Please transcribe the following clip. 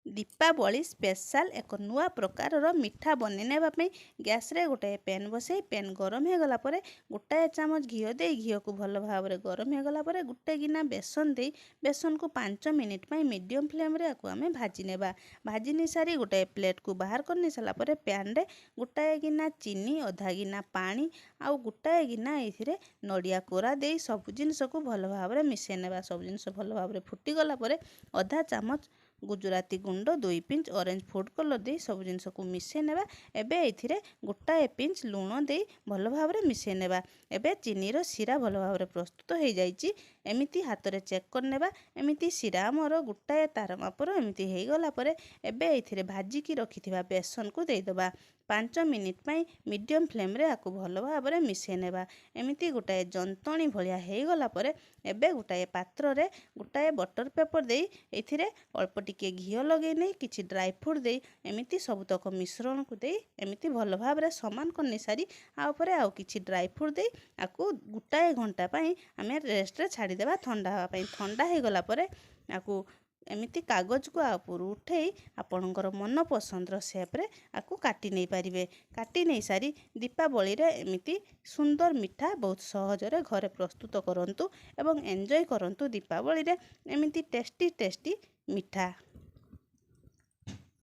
Deepawali special एक नुआ प्रकार मिठा बनने गैस रे गोटे पैन बसई पैन गरम हो गला परे गोटाए चामच घी दे घी को भल भाव में गरम हो गला परे गोटे गिना बेसन दे बेसन को 5 मिनिट मीडियम फ्लेम रे आमे भाजी नेबा भाजी नहीं सारी गोटे प्लेट को बाहर कर नहीं सारा परे पैन रे गोटाए गिना चीनी अधा गिना पानी आउ गोटाए गिना ये नड़िया कोरा दे सब जिनस को भल भाव में मिसई नेबा सब जिनस भल भाव में फुटी गला परे अधा चामच गुजराती गुंड 2 पिंच ऑरेंज फूड कलर दे सब जिनस को मिसई नेबा एबे एथिरे गोटाए पिंच लूण दे भल भाव में मिसई नेबा एबे चीनी रो सिरा भल भाव में प्रस्तुत हो जाइए एमिति हाथ रे चेक कर नेबा एमिति सिरा मोर गोटाए तार मापर एमिति हो गला परे एबे एथिरे भाजी की रखिथिबा बेसन को दे दबा 5 मिनिट मीडियम फ्लेम रे आकु भल भाव में मिसई नेबा एमिति गोटाए जंतणी भलिया हो गला परे एबे गोटाए पात्र रे गोटाए बटर पेपर दे एथिरे अल्प टिके घी लगे नहीं किसी ड्राई फ्रूट दे एमिति सबतक मिश्रण को दे एमिति भल भाव में समान करनी सारी आउे आउ कि ड्राई फ्रूट दे आपको गोटाए घंटा आम रेस्ट रे छाड़देवा ठंडा हाँपाई ठंडा हो गला परे आपको एमिति कागज को ऊपर उठे आपणकर मन पसंदर सेप्रे आपको काटी नहीं पारे काटी नहीं सारी दीपावली रे एमिति सुंदर मिठा बहुत सहजरे घरे प्रस्तुत करंतु एवं एंजॉय करंतु दीपावली रे एमिति टेस्टी टेस्टी मिठा।